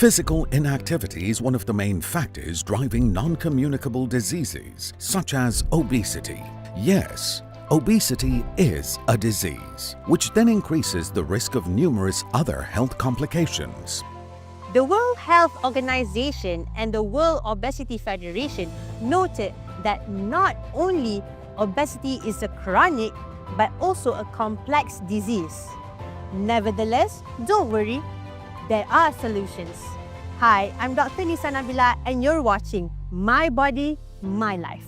Physical inactivity is one of the main factors driving non-communicable diseases, such as obesity. Yes, obesity is a disease, which then increases the risk of numerous other health complications. The World Health Organization and the World Obesity Federation noted that not only obesity is a chronic, but also a complex disease. Nevertheless, don't worry, there are solutions. Hi, I'm Dr. Nisa Nabila and you're watching My Body, My Life.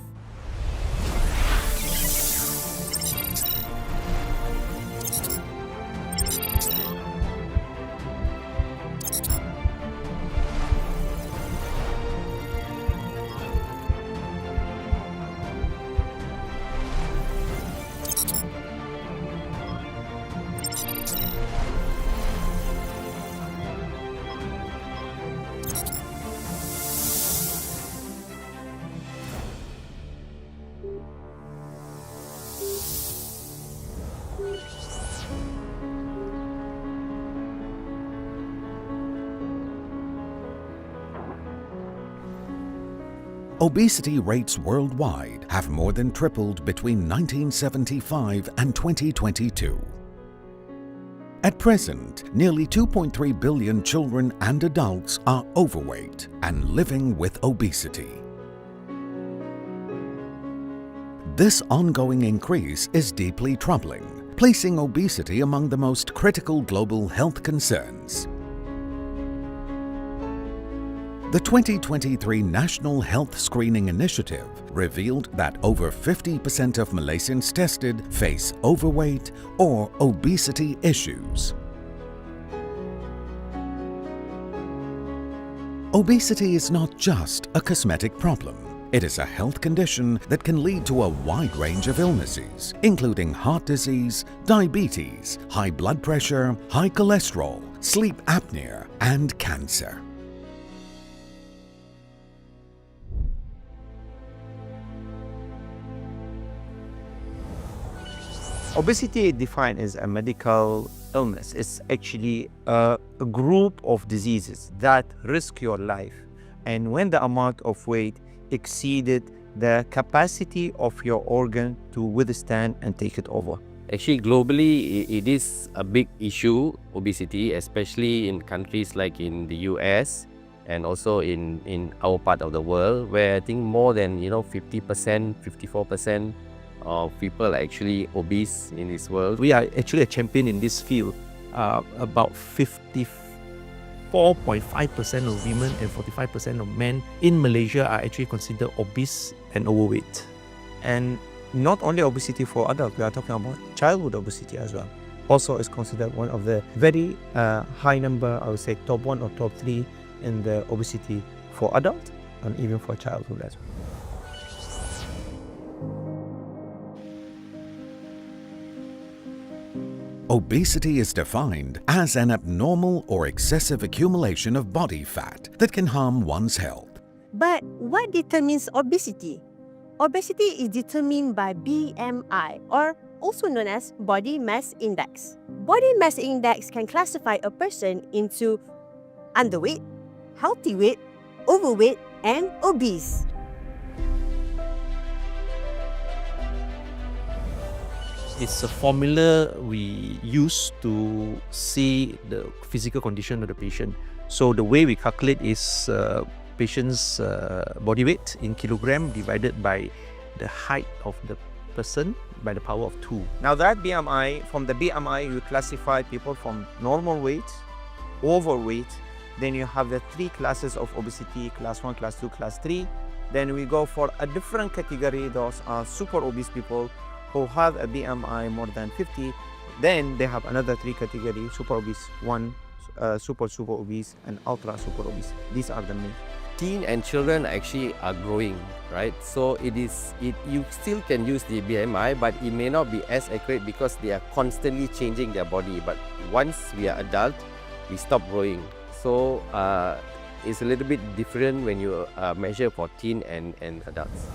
Obesity rates worldwide have more than tripled between 1975 and 2022. At present, nearly 2.3 billion children and adults are overweight and living with obesity. This ongoing increase is deeply troubling, placing obesity among the most critical global health concerns. The 2023 National Health Screening Initiative revealed that over 50% of Malaysians tested face overweight or obesity issues. Obesity is not just a cosmetic problem. It is a health condition that can lead to a wide range of illnesses, including heart disease, diabetes, high blood pressure, high cholesterol, sleep apnea, and cancer. Obesity is defined as a medical illness. It's actually a group of diseases that risk your life. And when the amount of weight exceeded the capacity of your organ to withstand and take it over. Actually, globally, it is a big issue, obesity, especially in countries like in the US and also in our part of the world, where I think more than 50%, 54% of people are actually obese in this world. We are actually a champion in this field. About 54.5% of women and 45% of men in Malaysia are actually considered obese and overweight. And not only obesity for adults, we are talking about childhood obesity as well. Also is considered one of the very high number, I would say top 1 or top 3 in the obesity for adult and even for childhood as well. Obesity is defined as an abnormal or excessive accumulation of body fat that can harm one's health. But what determines obesity? Obesity is determined by BMI, or also known as body mass index. Body mass index can classify a person into underweight, healthy weight, overweight, and obese. It's a formula we use to see the physical condition of the patient. So the way we calculate is patient's body weight in kilogram divided by the height of the person by the power of 2. Now that BMI, from the BMI you classify people from normal weight, overweight, then you have the 3 classes of obesity, class 1, class 2, class 3. Then we go for a different category, those are super obese people who have a BMI more than 50. Then they have another 3 categories, super obese 1, super obese, and ultra super obese. These are the main. Teen and children actually are growing, right? So you still can use the BMI, but it may not be as accurate because they are constantly changing their body. But once we are adult, we stop growing. So it's a little bit different when you measure for teen and adults.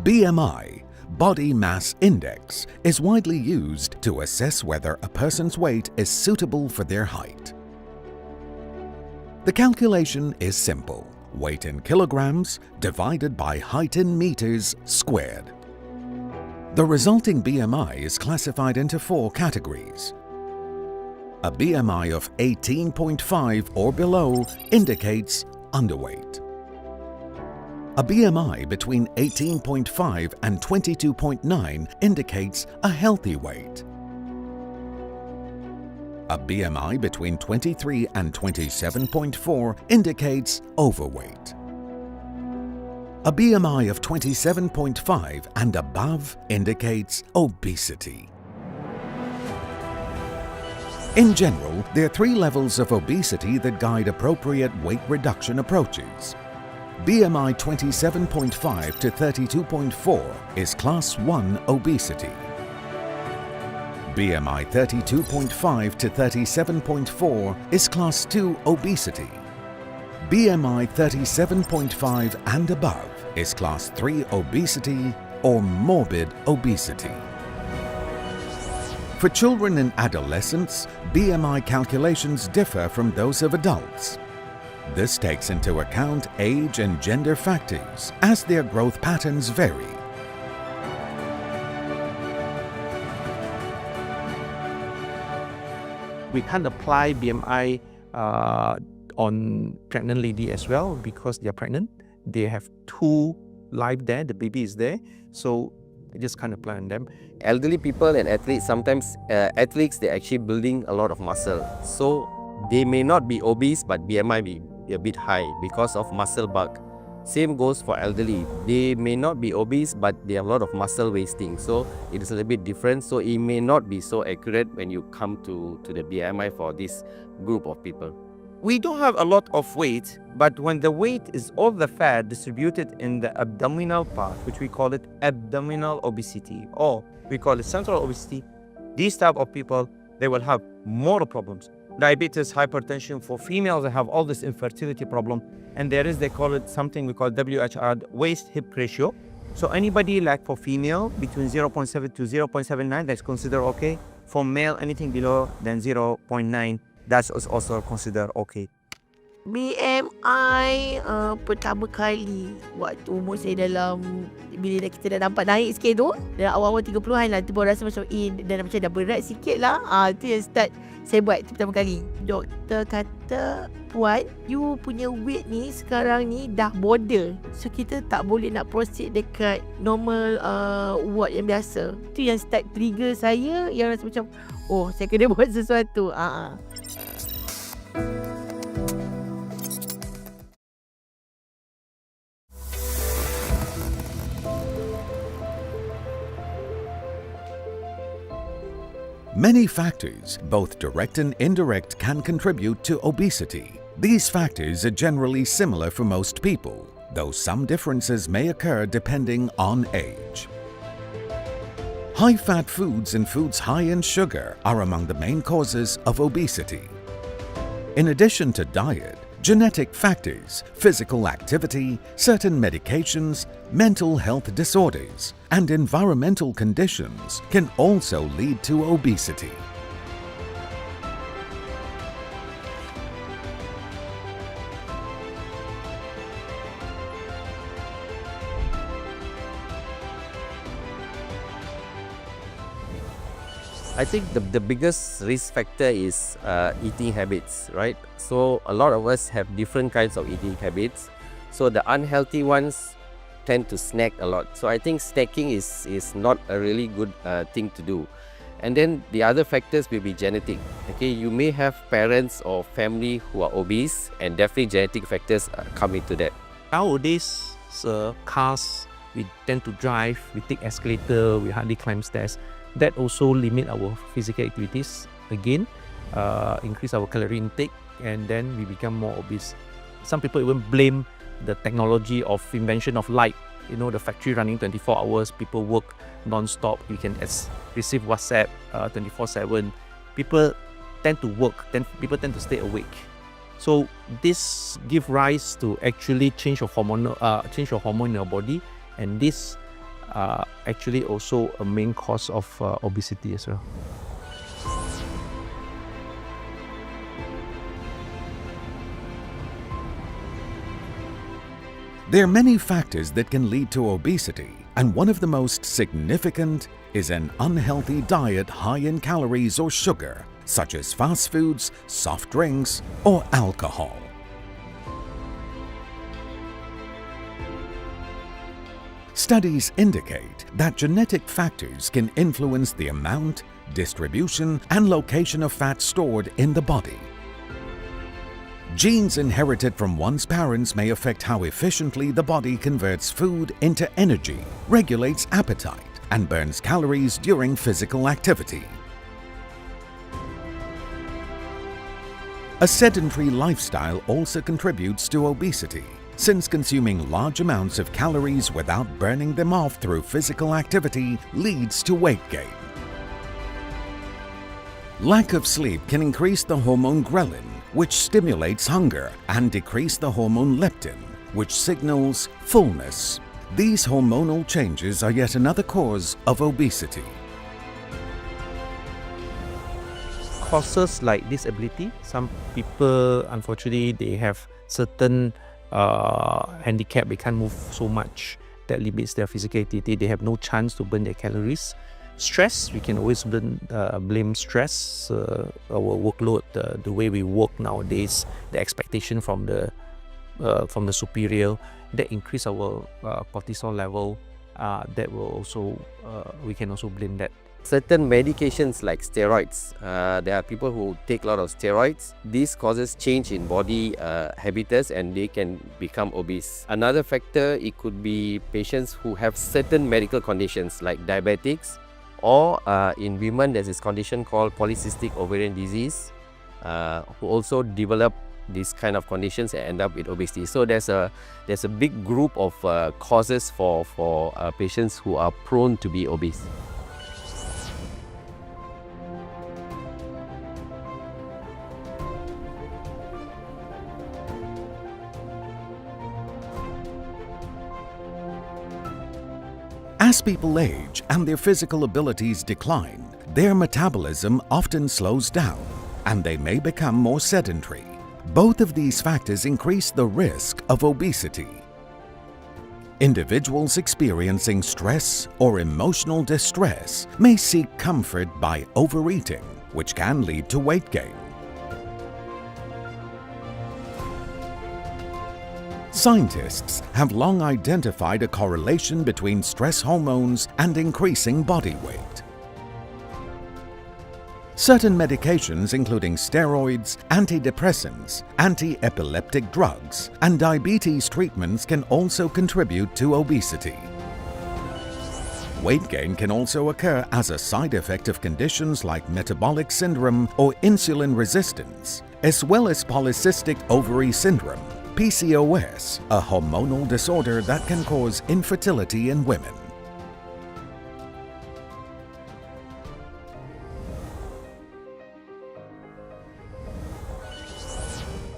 BMI, Body Mass Index, is widely used to assess whether a person's weight is suitable for their height. The calculation is simple: weight in kilograms divided by height in meters squared. The resulting BMI is classified into 4 categories. A BMI of 18.5 or below indicates underweight. A BMI between 18.5 and 22.9 indicates a healthy weight. A BMI between 23 and 27.4 indicates overweight. A BMI of 27.5 and above indicates obesity. In general, there are 3 levels of obesity that guide appropriate weight reduction approaches. BMI 27.5 to 32.4 is Class 1 obesity. BMI 32.5 to 37.4 is Class 2 obesity. BMI 37.5 and above is Class 3 obesity or morbid obesity. For children and adolescents, BMI calculations differ from those of adults. This takes into account age and gender factors as their growth patterns vary. We can't apply BMI on pregnant lady as well because they are pregnant. They have 2 live there, the baby is there, so I just can't apply on them. Elderly people and athletes, sometimes athletes, they're actually building a lot of muscle. So they may not be obese, but BMI be a bit high because of muscle bulk. Same goes for elderly. They may not be obese, but they have a lot of muscle wasting. So it is a little bit different. So it may not be so accurate when you come to the BMI for this group of people. We don't have a lot of weight, but when the weight is all the fat distributed in the abdominal part, which we call it abdominal obesity, or we call it central obesity, these type of people, they will have more problems. Diabetes, hypertension. For females, they have all this infertility problem. And there is, they call it something we call WHR, waist-hip ratio. So anybody like for female, between 0.7 to 0.79, that's considered okay. For male, anything below than 0.9, that's also considered okay. BMI pertama kali waktu umur saya dalam, bila kita dah nampak naik sikit tu, dalam awal-awal 30-an lah, tu baru rasa macam macam dah berat sikit lah. Tu yang start saya buat pertama kali. Doktor kata, Puan, you punya weight ni sekarang ni dah border, so kita tak boleh nak proceed dekat normal ward yang biasa. Tu yang start trigger saya, yang rasa macam oh, saya kena buat sesuatu. Many factors, both direct and indirect, can contribute to obesity. These factors are generally similar for most people, though some differences may occur depending on age. High-fat foods and foods high in sugar are among the main causes of obesity. In addition to diet, genetic factors, physical activity, certain medications, mental health disorders, and environmental conditions can also lead to obesity. I think the biggest risk factor is eating habits, right? So a lot of us have different kinds of eating habits. So the unhealthy ones tend to snack a lot. So I think snacking is not a really good thing to do. And then the other factors will be genetic. Okay, you may have parents or family who are obese, and definitely genetic factors come into that. Nowadays, cars, we tend to drive, we take escalator, we hardly climb stairs. That also limit our physical activities. Again, increase our calorie intake, and then we become more obese. Some people even blame the technology of invention of light. You know, the factory running 24 hours, people work non-stop, you can receive WhatsApp 24/7. People tend to work, people tend to stay awake. So this give rise to actually change of hormone in your body, and this are actually also a main cause of obesity as well. There are many factors that can lead to obesity, and one of the most significant is an unhealthy diet high in calories or sugar, such as fast foods, soft drinks, or alcohol. Studies indicate that genetic factors can influence the amount, distribution, and location of fat stored in the body. Genes inherited from one's parents may affect how efficiently the body converts food into energy, regulates appetite, and burns calories during physical activity. A sedentary lifestyle also contributes to obesity, since consuming large amounts of calories without burning them off through physical activity leads to weight gain. Lack of sleep can increase the hormone ghrelin, which stimulates hunger, and decrease the hormone leptin, which signals fullness. These hormonal changes are yet another cause of obesity. Causes like disability, some people unfortunately they have certain handicap, they can't move so much, that limits their physical activity, they have no chance to burn their calories. Stress, we can always blame stress, our workload, the way we work nowadays, the expectation from the superior, that increase our cortisol level, that will also, we can also blame that. Certain medications like steroids, there are people who take a lot of steroids. This causes change in body habitus and they can become obese. Another factor, it could be patients who have certain medical conditions like diabetics, or in women there's this condition called polycystic ovarian disease, who also develop these kind of conditions and end up with obesity. So there's a big group of causes for patients who are prone to be obese. As people age and their physical abilities decline, their metabolism often slows down and they may become more sedentary. Both of these factors increase the risk of obesity. Individuals experiencing stress or emotional distress may seek comfort by overeating, which can lead to weight gain. Scientists have long identified a correlation between stress hormones and increasing body weight. Certain medications including steroids, antidepressants, anti-epileptic drugs, and diabetes treatments can also contribute to obesity. Weight gain can also occur as a side effect of conditions like metabolic syndrome or insulin resistance, as well as polycystic ovary syndrome, PCOS, a hormonal disorder that can cause infertility in women.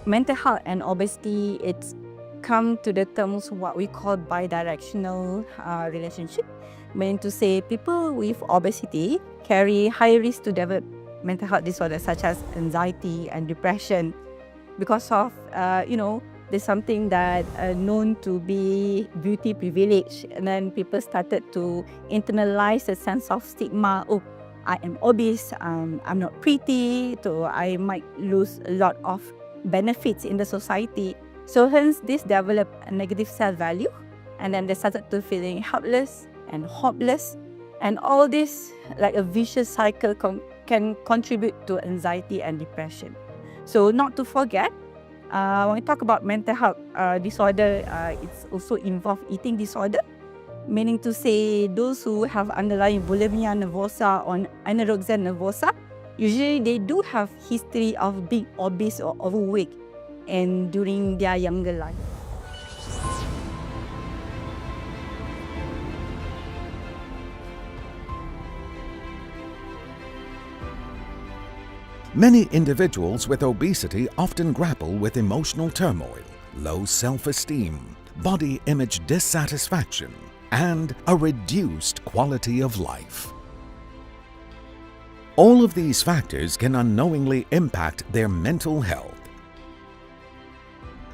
Mental health and obesity, it's come to the terms what we call bidirectional relationship, meaning to say people with obesity carry high risk to develop mental health disorders such as anxiety and depression because of, there's something that known to be beauty privilege, and then people started to internalize a sense of stigma. Oh, I am obese, I'm not pretty, so I might lose a lot of benefits in the society. So hence this developed a negative self-value, and then they started to feeling helpless and hopeless, and all this like a vicious cycle can contribute to anxiety and depression. So not to forget, when we talk about mental health disorder, it's also involved eating disorder, meaning to say those who have underlying bulimia nervosa or anorexia nervosa, usually they do have history of being obese or overweight and during their younger life. Many individuals with obesity often grapple with emotional turmoil, low self-esteem, body image dissatisfaction, and a reduced quality of life. All of these factors can unknowingly impact their mental health.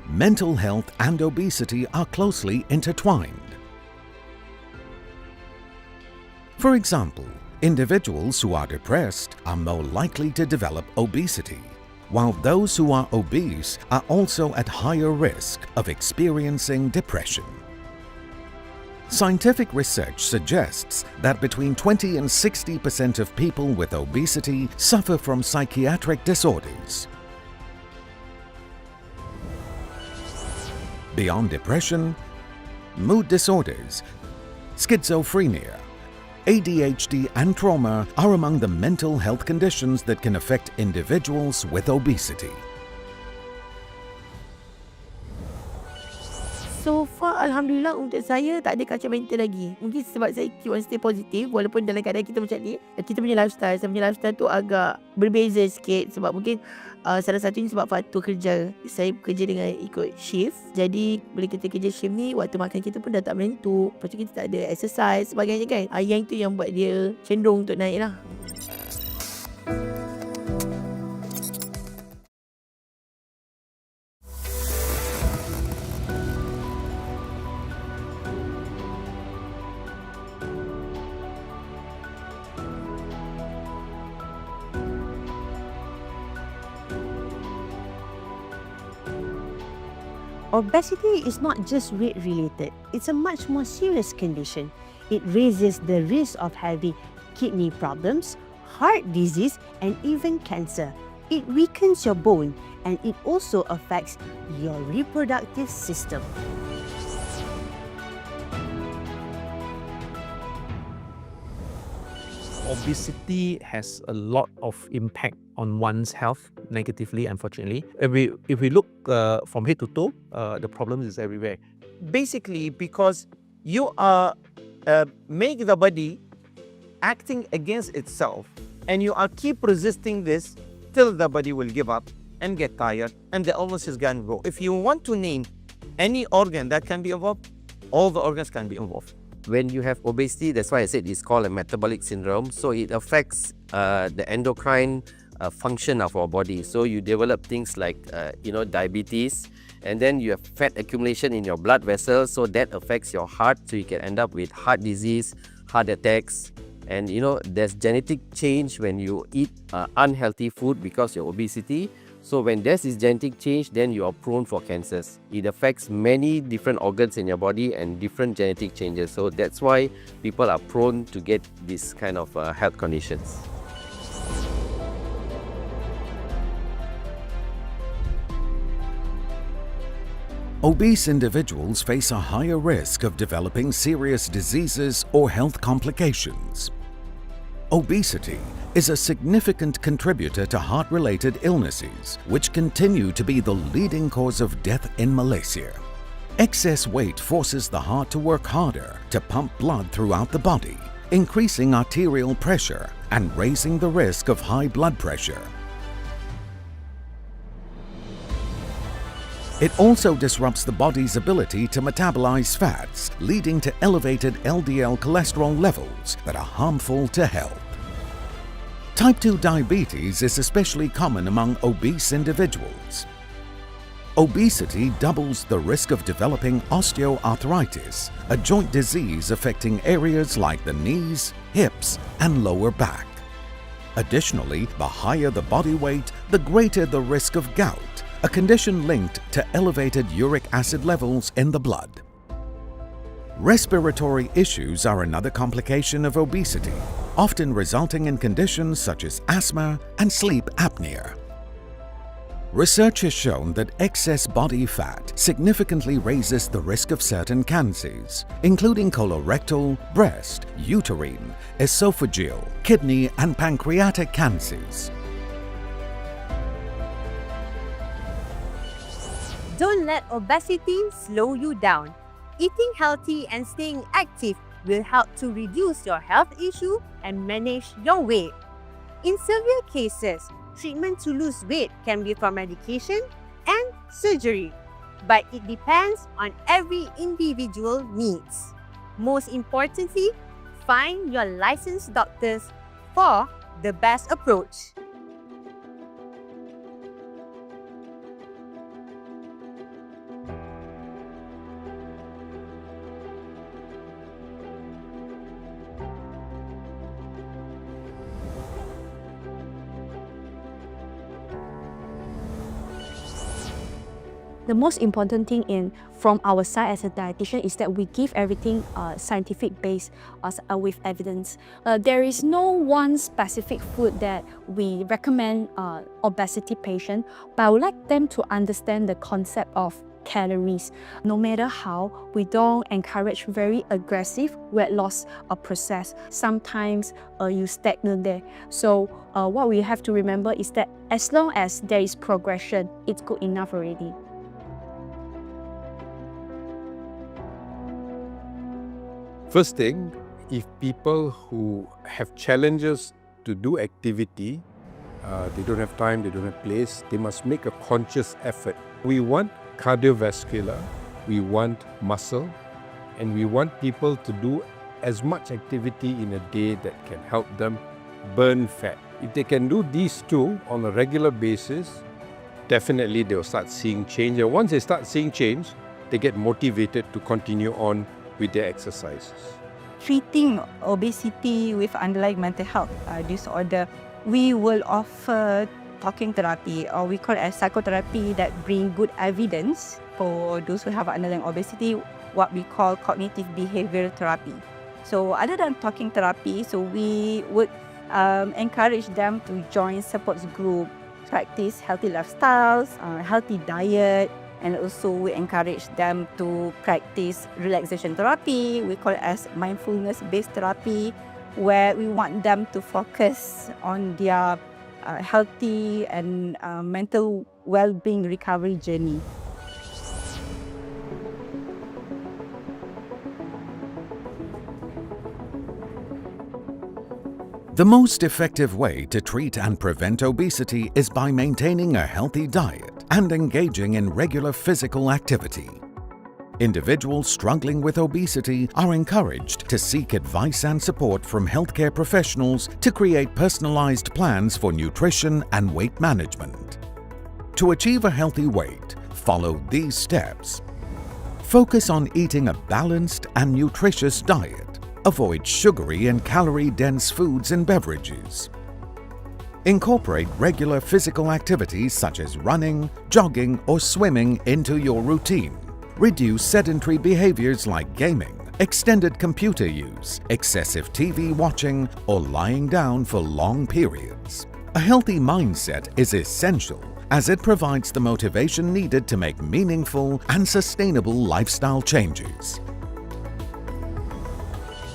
Mental health and obesity are closely intertwined. For example, individuals who are depressed are more likely to develop obesity, while those who are obese are also at higher risk of experiencing depression. Scientific research suggests that between 20 and 60% of people with obesity suffer from psychiatric disorders. Beyond depression, mood disorders, schizophrenia, ADHD and trauma are among the mental health conditions that can affect individuals with obesity. So far, Alhamdulillah untuk saya tak ada kacau mental lagi. Mungkin sebab saya keep on stay positif walaupun dalam keadaan kita macam ni. Kita punya lifestyle, saya punya lifestyle tu agak berbeza sikit sebab mungkin salah satunya sebab faktor kerja. Saya kerja dengan ikut shift. Jadi bila kita kerja shift ni, waktu makan kita pun dah tak menentu. Lepas tu kita tak ada exercise sebagainya kan. Yang itu yang buat dia cenderung untuk naik lah. Obesity is not just weight related, it's a much more serious condition. It raises the risk of having kidney problems, heart disease, and even cancer. It weakens your bone and it also affects your reproductive system. Obesity has a lot of impact on one's health negatively, unfortunately. If we look from head to toe, the problem is everywhere. Basically, because you are make the body acting against itself, and you are keep resisting this till the body will give up and get tired, and the illness is going to go. If you want to name any organ that can be involved, all the organs can be involved. When you have obesity, that's why I said it's called a metabolic syndrome. So it affects the endocrine function of our body. So you develop things like diabetes, and then you have fat accumulation in your blood vessels. So that affects your heart. So you can end up with heart disease, heart attacks, and there's genetic change when you eat unhealthy food because of obesity. So when there's this genetic change, then you are prone for cancers. It affects many different organs in your body and different genetic changes. So that's why people are prone to get this kind of health conditions. Obese individuals face a higher risk of developing serious diseases or health complications. Obesity is a significant contributor to heart-related illnesses, which continue to be the leading cause of death in Malaysia. Excess weight forces the heart to work harder to pump blood throughout the body, increasing arterial pressure and raising the risk of high blood pressure. It also disrupts the body's ability to metabolize fats, leading to elevated LDL cholesterol levels that are harmful to health. Type 2 diabetes is especially common among obese individuals. Obesity doubles the risk of developing osteoarthritis, a joint disease affecting areas like the knees, hips, and lower back. Additionally, the higher the body weight, the greater the risk of gout, a condition linked to elevated uric acid levels in the blood. Respiratory issues are another complication of obesity, often resulting in conditions such as asthma and sleep apnea. Research has shown that excess body fat significantly raises the risk of certain cancers, including colorectal, breast, uterine, esophageal, kidney, and pancreatic cancers. Don't let obesity slow you down. Eating healthy and staying active will help to reduce your health issue and manage your weight. In severe cases, treatment to lose weight can be from medication and surgery, but it depends on every individual needs. Most importantly, find your licensed doctors for the best approach. The most important thing from our side as a dietitian is that we give everything scientific based with evidence. There is no one specific food that we recommend obesity patient, but I would like them to understand the concept of calories. No matter how, we don't encourage very aggressive weight loss process. Sometimes you stagnate there. So what we have to remember is that as long as there is progression, it's good enough already. First thing, if people who have challenges to do activity, they don't have time, they don't have place, they must make a conscious effort. We want cardiovascular, we want muscle, and we want people to do as much activity in a day that can help them burn fat. If they can do these two on a regular basis, definitely they'll start seeing change. And once they start seeing change, they get motivated to continue on with their exercises. Treating obesity with underlying mental health disorder, we will offer talking therapy, or we call it as psychotherapy, that bring good evidence for those who have underlying obesity, what we call cognitive behavioral therapy. So other than talking therapy, so we would encourage them to join support group, practice healthy lifestyles, healthy diet, and also we encourage them to practice relaxation therapy. We call it as mindfulness-based therapy, where we want them to focus on their healthy and mental well-being recovery journey. The most effective way to treat and prevent obesity is by maintaining a healthy diet and engaging in regular physical activity. Individuals struggling with obesity are encouraged to seek advice and support from healthcare professionals to create personalized plans for nutrition and weight management. To achieve a healthy weight, follow these steps. Focus on eating a balanced and nutritious diet. Avoid sugary and calorie-dense foods and beverages. Incorporate regular physical activities such as running, jogging, or swimming into your routine. Reduce sedentary behaviors like gaming, extended computer use, excessive TV watching, or lying down for long periods. A healthy mindset is essential as it provides the motivation needed to make meaningful and sustainable lifestyle changes.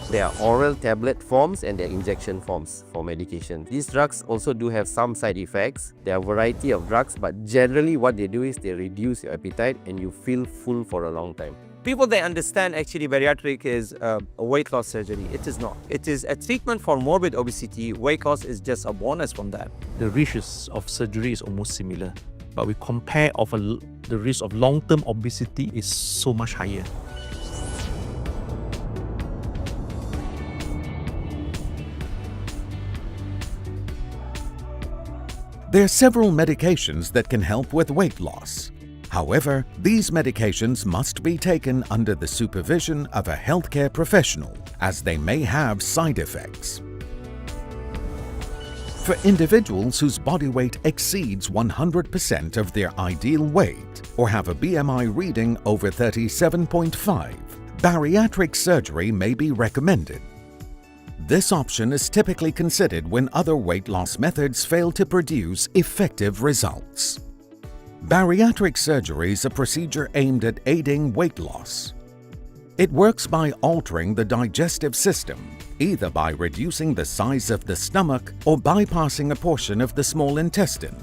There are oral tablet forms and there are injection forms for medication. These drugs also do have some side effects. There are a variety of drugs, but generally what they do is they reduce your appetite and you feel full for a long time. People, they understand actually bariatric is a weight loss surgery. It is not. It is a treatment for morbid obesity. Weight loss is just a bonus from that. The risks of surgery is almost similar, but we compare the risk of long-term obesity is so much higher. There are several medications that can help with weight loss. However, these medications must be taken under the supervision of a healthcare professional, as they may have side effects. For individuals whose body weight exceeds 100% of their ideal weight or have a BMI reading over 37.5, bariatric surgery may be recommended. This option is typically considered when other weight loss methods fail to produce effective results. Bariatric surgery is a procedure aimed at aiding weight loss. It works by altering the digestive system, either by reducing the size of the stomach or bypassing a portion of the small intestine.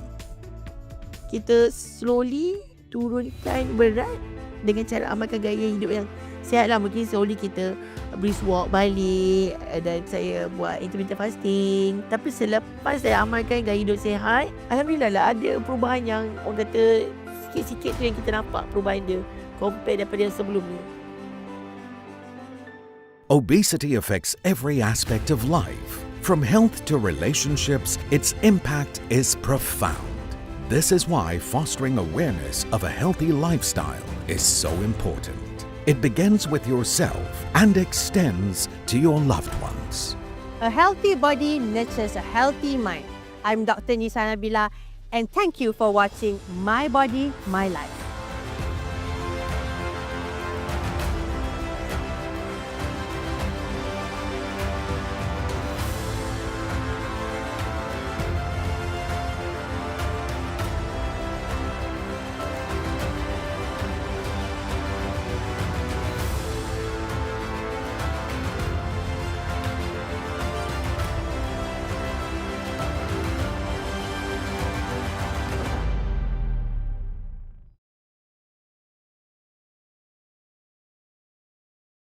Kita slowly turunkan berat dengan cara amalkan gaya hidup yang sihat lah. Mungkin slowly kita brisk walk balik dan saya buat intermittent fasting. Tapi selepas saya amalkan gaya hidup sihat, alhamdulillah lah ada perubahan yang orang kata sikit-sikit tu yang kita nampak perubahan dia compare daripada yang sebelum ni. Obesity affects every aspect of life. From health to relationships, its impact is profound. This is why fostering awareness of a healthy lifestyle is so important. It begins with yourself and extends to your loved ones. A healthy body nurtures a healthy mind. I'm Dr. Nisa Nabila, and thank you for watching My Body, My Life.